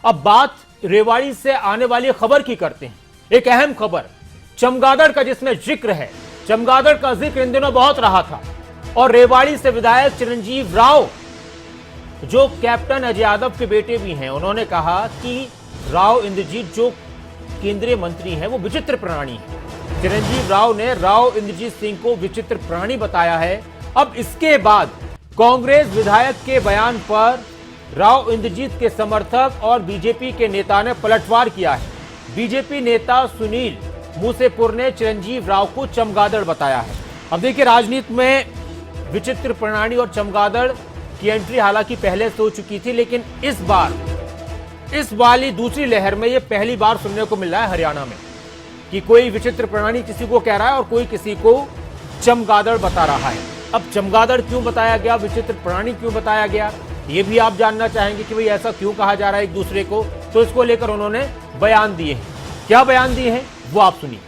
अब बात रेवाड़ी से आने वाली खबर की करते हैं। एक अहम खबर चमगादड़ का, जिसमें जिक्र है। चमगादड़ का जिक्र इन दिनों बहुत रहा था और रेवाड़ी से विधायक चिरंजीव राव, जो कैप्टन अजय यादव के बेटे भी हैं, उन्होंने कहा कि राव इंद्रजीत जो केंद्रीय मंत्री हैं वो विचित्र प्राणी है। चिरंजीव राव ने राव इंद्रजीत सिंह को विचित्र प्राणी बताया है। अब इसके बाद कांग्रेस विधायक के बयान पर राव इंद्रजीत के समर्थक और बीजेपी के नेता ने पलटवार किया है। बीजेपी नेता सुनील मूसेपुर ने चिरंजीव राव को चमगादड़ बताया है। अब देखिए, राजनीति में विचित्र प्राणी और चमगादड़ की एंट्री हालांकि पहले से हो चुकी थी, लेकिन इस बार इस वाली दूसरी लहर में यह पहली बार सुनने को मिल रहा है हरियाणा में कि कोई विचित्र प्राणी किसी को कह रहा है और कोई किसी को चमगादड़ बता रहा है। अब चमगादड़ क्यों बताया गया, विचित्र प्राणी क्यों बताया गया, ये भी आप जानना चाहेंगे कि भाई ऐसा क्यों कहा जा रहा है एक दूसरे को। तो इसको लेकर उन्होंने बयान दिए हैं। क्या बयान दिए हैं वो आप सुनिए।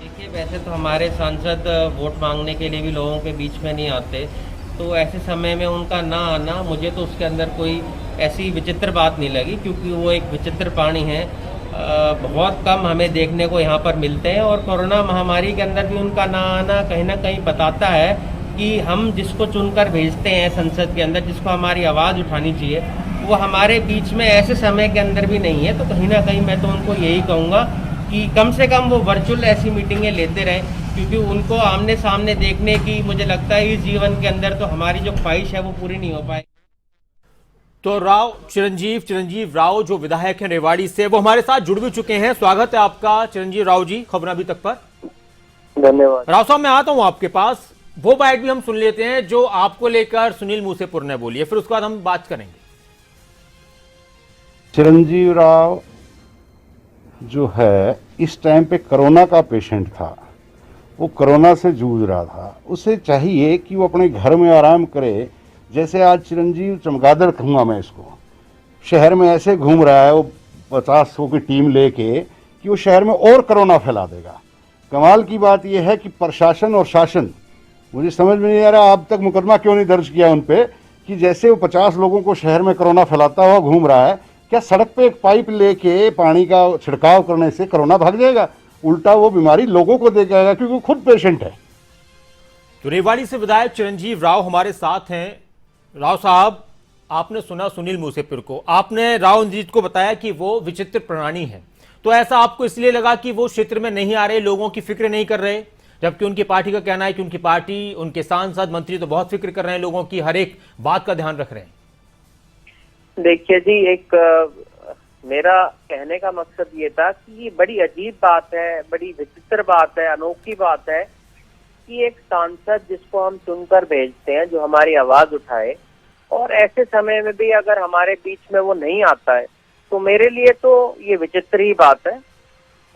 देखिए, वैसे तो हमारे सांसद वोट मांगने के लिए भी लोगों के बीच में नहीं आते, तो ऐसे समय में उनका ना आना, मुझे तो उसके अंदर कोई ऐसी विचित्र बात नहीं लगी, क्योंकि वो एक विचित्र प्राणी है। बहुत कम हमें देखने को यहाँ पर मिलते हैं और कोरोना महामारी के अंदर भी उनका ना आना कहीं ना कहीं बताता है कि हम जिसको चुनकर भेजते हैं संसद के अंदर, जिसको हमारी आवाज़ उठानी चाहिए, वो हमारे बीच में ऐसे समय के अंदर भी नहीं है। तो कहीं ना कहीं मैं तो उनको यही कहूँगा कि कम से कम वो वर्चुअल ऐसी मीटिंगें लेते रहें, क्योंकि उनको आमने सामने देखने की मुझे लगता है इस जीवन के अंदर तो हमारी जो ख्वाहिश है वो पूरी नहीं हो पाए। तो राव चिरंजीव राव जो विधायक हैं रेवाड़ी से, वो हमारे साथ जुड़ भी चुके हैं। स्वागत है आपका चिरंजीव राव जी खबर अभी तक पर। धन्यवाद। राव साहब, मैं आता हूं आपके पास। वो बाइट भी हम सुन लेते हैं जो आपको लेकर सुनील मूसेपुर ने बोली है, फिर उसके बाद हम बात करेंगे। चिरंजीव राव जो है इस टाइम पे कोरोना का पेशेंट था, वो कोरोना से जूझ रहा था। उसे चाहिए कि वो अपने घर में आराम करे। जैसे आज चिरंजीव चमगादड़ कहूँगा मैं इसको, शहर में ऐसे घूम रहा है वो 50 की टीम लेके कि वो शहर में और कोरोना फैला देगा। कमाल की बात यह है कि प्रशासन और शासन, मुझे समझ में नहीं आ रहा अब तक मुकदमा क्यों नहीं दर्ज किया उन पे, कि जैसे वो 50 लोगों को शहर में कोरोना फैलाता हुआ घूम रहा है, क्या सड़क पे एक पाइप लेके पानी का छिड़काव करने से कोरोना भाग जाएगा? उल्टा वो बीमारी लोगों को दे जाएगा, क्योंकि वो खुद पेशेंट है। तो रेवाड़ी से विधायक चिरंजीव राव हमारे साथ हैं। राव साहब, आपने सुना सुनील मूसेपुर को, आपने राव इंद्रजीत को बताया कि वो विचित्र प्राणी है, तो ऐसा आपको इसलिए लगा कि वो क्षेत्र में नहीं आ रहे, लोगों की फिक्र नहीं कर रहे, जबकि उनकी पार्टी का कहना है कि उनकी पार्टी, उनके सांसद मंत्री तो बहुत फिक्र कर रहे हैं, लोगों की हर एक बात का ध्यान रख रहे हैं। देखिए जी, एक मेरा कहने का मकसद ये था कि ये बड़ी अजीब बात है, बड़ी विचित्र बात है, अनोखी बात है कि एक सांसद जिसको हम चुनकर भेजते हैं, जो हमारी आवाज उठाए, और ऐसे समय में भी अगर हमारे बीच में वो नहीं आता है, तो मेरे लिए तो ये विचित्र ही बात है।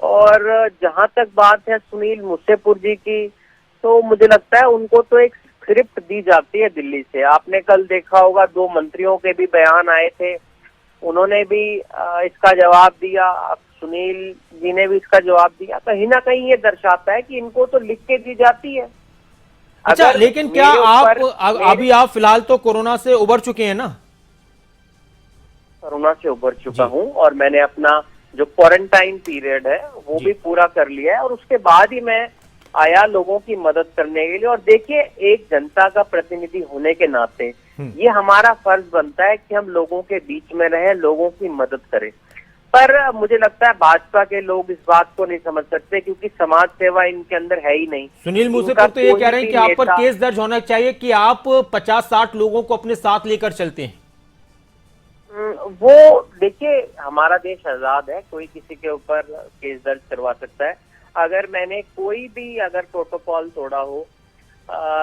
और जहां तक बात है सुनील मूसेपुर जी की, तो मुझे लगता है उनको तो एक स्क्रिप्ट दी जाती है दिल्ली से। आपने कल देखा होगा 2 मंत्रियों के भी बयान आए थे, उन्होंने भी इसका जवाब दिया, सुनील जी ने भी इसका जवाब दिया। कहीं ना कहीं ये दर्शाता है कि इनको तो लिख के दी जाती है। अच्छा, लेकिन क्या अभी आप फिलहाल तो कोरोना से उबर चुके हैं ना? कोरोना से उबर चुका हूं और मैंने अपना जो क्वारंटाइन पीरियड है वो भी पूरा कर लिया है, और उसके बाद ही मैं आया लोगों की मदद करने के लिए। और देखिए, एक जनता का प्रतिनिधि होने के नाते ये हमारा फर्ज बनता है कि हम लोगों के बीच में रहें, लोगों की मदद करें। पर मुझे लगता है भाजपा के लोग इस बात को नहीं समझ सकते, क्योंकि समाज सेवा इनके अंदर है ही नहीं। सुनील मूसेपुर तो ये कह रहे हैं कि आप पर केस दर्ज होना चाहिए कि आप 50-60 लोगों को अपने साथ लेकर चलते हैं। वो देखिए, हमारा देश आजाद है, कोई किसी के ऊपर केस दर्ज करवा सकता है। अगर मैंने कोई भी अगर प्रोटोकॉल तोड़ा हो,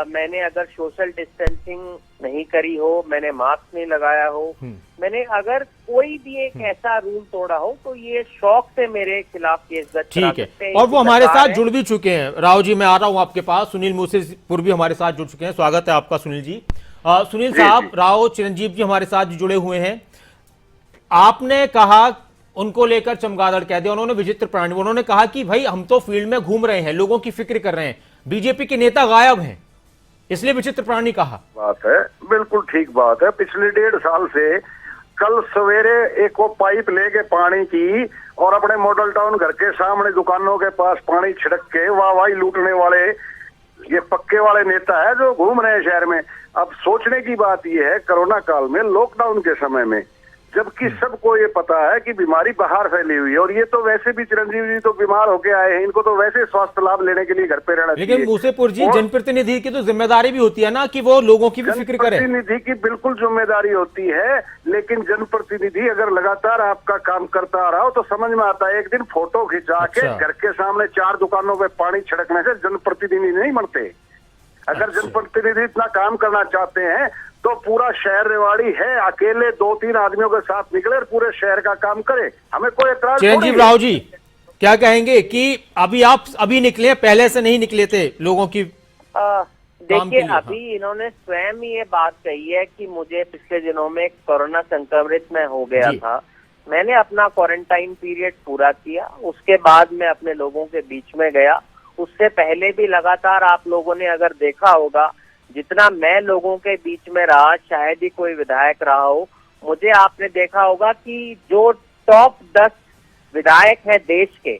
मैंने अगर सोशल डिस्टेंसिंग नहीं करी हो, मैंने मास्क नहीं लगाया हो, मैंने अगर कोई भी एक ऐसा रूल तोड़ा हो, तो ये शौक से मेरे खिलाफ केस दर्ज करा सकते हैं। और वो हमारे साथ जुड़ भी चुके हैं। राव जी, मैं आ रहा हूं आपके पास। सुनील मूसेपुर भी हमारे साथ जुड़ चुके हैं। स्वागत है आपका सुनील जी। सुनील साहब, राव चिरंजीव जी हमारे साथ जुड़े हुए हैं। आपने कहा उनको लेकर चमगादड़ कह दिया, उन्होंने विचित्र प्राणी, उन्होंने कहा कि भाई हम तो फील्ड में घूम रहे हैं, लोगों की फिक्र कर रहे हैं, बीजेपी के नेता गायब हैं। इसलिए विचित्र प्राणी कहा। बात है, बिल्कुल ठीक बात है। पिछले 1.5 साल से कल सवेरे एक वो पाइप लेके पानी की और अपने मॉडल टाउन घर के सामने दुकानों के पास पानी छिड़क के वाहवाही लूटने वाले ये पक्के वाले नेता है जो घूम रहे हैं शहर में। अब सोचने की बात ये है, कोरोना काल में, लॉकडाउन के समय में, जबकि सबको ये पता है कि बीमारी बाहर फैली हुई है और ये तो वैसे भी चिरंजीव जी तो बीमार होके आए हैं, इनको तो वैसे स्वास्थ्य लाभ लेने के लिए घर पे रहना चाहिए। लेकिन मूसेपुर जी, जनप्रतिनिधि की तो जिम्मेदारी भी होती है ना कि वो लोगों की भी फिक्र करे। जनप्रतिनिधि की बिल्कुल जिम्मेदारी होती है, लेकिन जनप्रतिनिधि अगर लगातार आपका काम करता रहा तो समझ में आता है। एक दिन फोटो खिंचा के घर के सामने 4 दुकानों पे पानी छिड़कने से जनप्रतिनिधि नहीं बनते। अगर जनप्रतिनिधि इतना काम करना चाहते हैं तो पूरा शहर रेवाड़ी है, अकेले 2-3 आदमियों के साथ निकले और पूरे शहर का काम करे, हमें कोई एतराज नहीं। चिरंजीव राव जी क्या कहेंगे कि अभी निकले, पहले से नहीं निकले थे लोगों की? देखिए, अभी इन्होंने स्वयं ही ये बात कही है कि मुझे पिछले दिनों में कोरोना संक्रमित मैं हो गया था, मैंने अपना क्वारंटाइन पीरियड पूरा किया, उसके बाद मैं अपने लोगों के बीच में गया। उससे पहले भी लगातार आप लोगों ने अगर देखा होगा, जितना मैं लोगों के बीच में रहा, शायद ही कोई विधायक रहा हो, मुझे आपने देखा होगा कि जो टॉप 10 विधायक हैं देश के,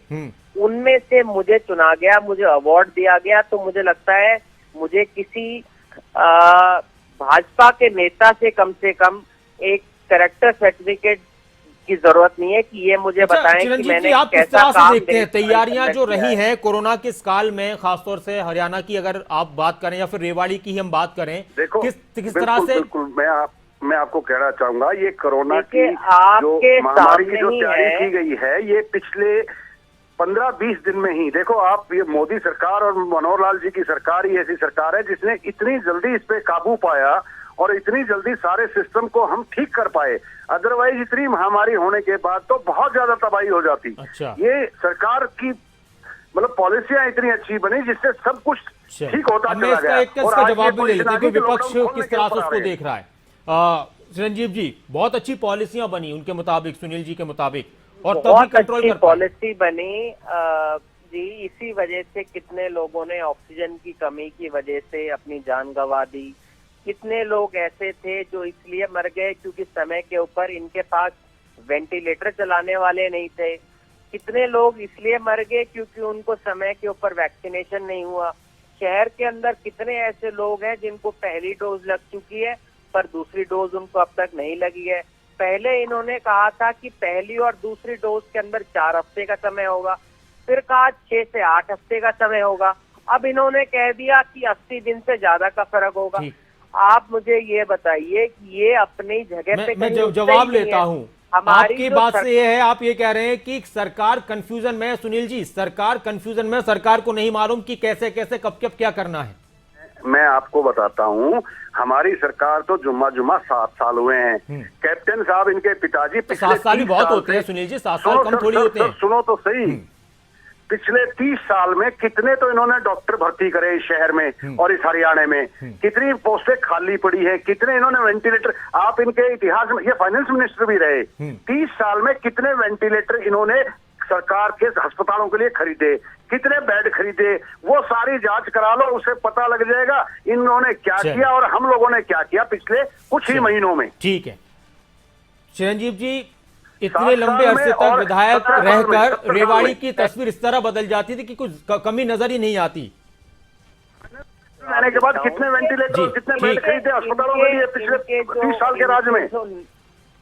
उनमें से मुझे चुना गया, मुझे अवार्ड दिया गया। तो मुझे लगता है मुझे किसी भाजपा के नेता से कम एक कैरेक्टर सर्टिफिकेट की जरूरत नहीं है कि ये मुझे बताएं कि मैंने आप किस कैसा तरह से काम देखते हैं तैयारियां जो रही है। हैं कोरोना के इस काल में, खासतौर से हरियाणा की अगर आप बात करें या फिर रेवाड़ी की ही हम बात करें, देखो किस तरह से? बिल्कुल मैं आपको कहना चाहूंगा, ये कोरोना की जो महामारी की जो तैयारी की गई है, ये पिछले 15-20 दिन में ही देखो आप, ये मोदी सरकार और मनोहर लाल जी की सरकार ही ऐसी सरकार है जिसने इतनी जल्दी इस पे काबू पाया और इतनी जल्दी सारे सिस्टम को हम ठीक कर पाए। अदरवाइज इतनी महामारी होने के बाद तो बहुत ज्यादा तबाही हो जाती। अच्छा। ये सरकार की मतलब पॉलिसियां इतनी अच्छी बनी जिससे सब कुछ ठीक होता चला गया। इसका जवाब भी ले लेते हैं कि विपक्ष किस तरह से उसको देख रहा है। चिरंजीव जी, बहुत अच्छी पॉलिसियां बनी उनके मुताबिक, सुनील जी के मुताबिक, और तभी कंट्रोल कर पाए। पॉलिसी बनी जी, इसी वजह से कितने लोगों ने ऑक्सीजन की कमी की वजह से अपनी जान गंवा दी। कितने लोग ऐसे थे जो इसलिए मर गए क्योंकि समय के ऊपर इनके पास वेंटिलेटर चलाने वाले नहीं थे। कितने लोग इसलिए मर गए क्योंकि उनको समय के ऊपर वैक्सीनेशन नहीं हुआ। शहर के अंदर कितने ऐसे लोग हैं जिनको पहली डोज लग चुकी है पर दूसरी डोज उनको अब तक नहीं लगी है। पहले इन्होंने कहा था कि पहली और दूसरी डोज के अंदर 4 हफ्ते का समय होगा, फिर कहा 6 से 8 हफ्ते का समय होगा, अब इन्होंने कह दिया कि 80 दिन से ज्यादा का फर्क होगा। आप मुझे ये बताइए कि ये अपनी जगह पे मैं जवाब लेता हूं आपकी बात से। ये है, आप ये कह रहे हैं कि सरकार कंफ्यूजन में है। सुनील जी, सरकार कंफ्यूजन में, सरकार को नहीं मालूम कि कैसे कैसे कब क्या करना है। मैं आपको बताता हूं, हमारी सरकार तो जुम्मा 7 साल हुए हैं। कैप्टन साहब इनके पिताजी तो 7 साल भी बहुत होते हैं सुनील जी, 7 साल कम थोड़ी होते हैं। सुनो तो सही, पिछले 30 साल में कितने तो इन्होंने डॉक्टर भर्ती करे इस शहर में और इस हरियाणा में, कितनी पोस्टें खाली पड़ी है, कितने इन्होंने वेंटिलेटर, आप इनके इतिहास में, ये फाइनेंस मिनिस्टर भी रहे, 30 साल में कितने वेंटिलेटर इन्होंने सरकार के अस्पतालों के लिए खरीदे, कितने बेड खरीदे, वो सारी जांच करा लो, उसे पता लग जाएगा इन्होंने क्या किया और हम लोगों ने क्या किया पिछले कुछ ही महीनों में। ठीक है चिरंजीव जी, इतने लंबे अरसे तक विधायक रहकर रेवाड़ी की तस्वीर इस तरह बदल जाती थी कि कुछ कमी नजर ही नहीं आती। आने के बाद कितने वेंटिलेटर, कितने बेड खरीदे अस्पतालों के लिए पिछले 30 साल के राज में।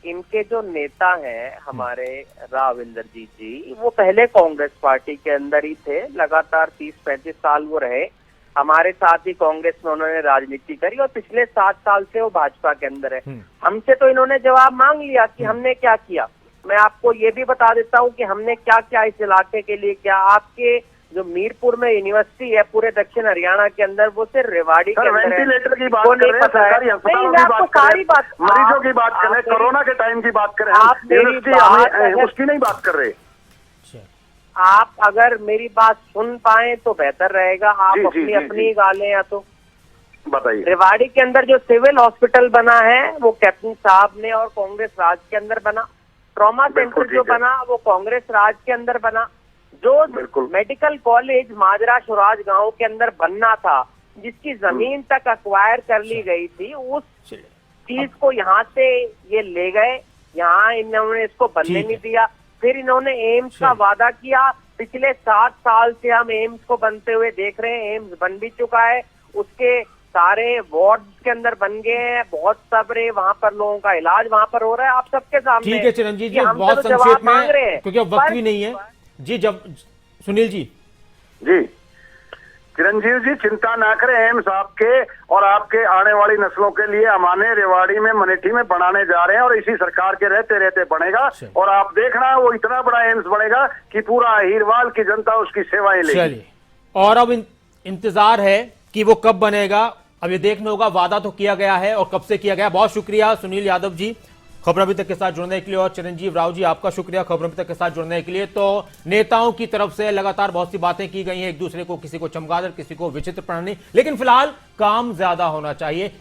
इनके जो नेता हैं हमारे राव इंद्रजीत जी, वो पहले कांग्रेस पार्टी के अंदर ही थे, लगातार 30-35 साल वो रहे, हमारे साथ ही कांग्रेस में उन्होंने राजनीति करी और पिछले 7 साल से वो भाजपा के अंदर है। हमसे तो इन्होंने जवाब मांग लिया कि हमने क्या किया। मैं आपको ये भी बता देता हूँ कि हमने क्या क्या इस इलाके के लिए किया। आपके जो मीरपुर में यूनिवर्सिटी है पूरे दक्षिण हरियाणा के अंदर, वो सिर्फ रेवाड़ी के अंदर है। वेंटिलेटर की बात कर रहे हैं, सरकारी अस्पतालों की बात कर रहे हैं, मरीजों की बात कर रहे हैं, कोरोना के टाइम की बात कर रहे हैं, उसकी नहीं बात कर रहे। आप अगर मेरी बात सुन पाए तो बेहतर रहेगा। आप अपनी गालें या तो बताइए। रेवाड़ी के अंदर जो सिविल हॉस्पिटल बना है वो कैप्टन साहब ने और कांग्रेस राज के अंदर बना। ट्रॉमा सेंटर जो बना वो कांग्रेस राज के अंदर बना। जो मेडिकल कॉलेज माजरा शुराज गांव के अंदर बनना था जिसकी जमीन तक अक्वायर कर ली गई थी, उस चीज को यहाँ से ये ले गए, यहाँ इन्होंने इसको बनने नहीं दिया। फिर इन्होंने एम्स का वादा किया, पिछले 7 साल से हम एम्स को बनते हुए देख रहे हैं। एम्स बन भी चुका है, उसके सारे वार्ड के अंदर बन गए हैं, बहुत सबरे वहाँ पर लोगों का इलाज वहाँ पर हो रहा है। आप सबके सामने ठीक है चिरंजीव जी, हम बहुत तो जवाब संक्षेप मांग रहे में हैं, क्योंकि अब वक्त भी नहीं है जी। जब सुनील जी चिरंजीव जी चिंता ना करें, एम्स आपके और आपके आने वाली नस्लों के लिए हमारे रेवाड़ी में मनेठी में बनाने जा रहे हैं, और इसी सरकार के रहते रहते बनेगा। और आप देखना वो इतना बड़ा एम्स बनेगा कि पूरा अहीरवाल की जनता उसकी सेवाएं लेगी। चलिए, और अब इंतजार है कि वो कब बनेगा, अब ये देखना होगा। वादा तो किया गया है और कब से किया गया। बहुत शुक्रिया सुनील यादव जी खबर अभी तक के साथ जुड़ने के लिए, और चिरंजीव राव जी आपका शुक्रिया खबर अभी तक के साथ जुड़ने के लिए। तो नेताओं की तरफ से लगातार बहुत सी बातें की गई हैं, एक दूसरे को, किसी को चमगादड़, किसी को विचित्र प्राणी, लेकिन फिलहाल काम ज्यादा होना चाहिए।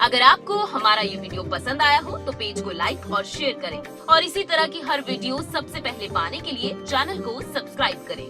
अगर आपको हमारा ये वीडियो पसंद आया हो तो पेज को लाइक और शेयर करें, और इसी तरह की हर वीडियो सबसे पहले पाने के लिए चैनल को सब्सक्राइब करें।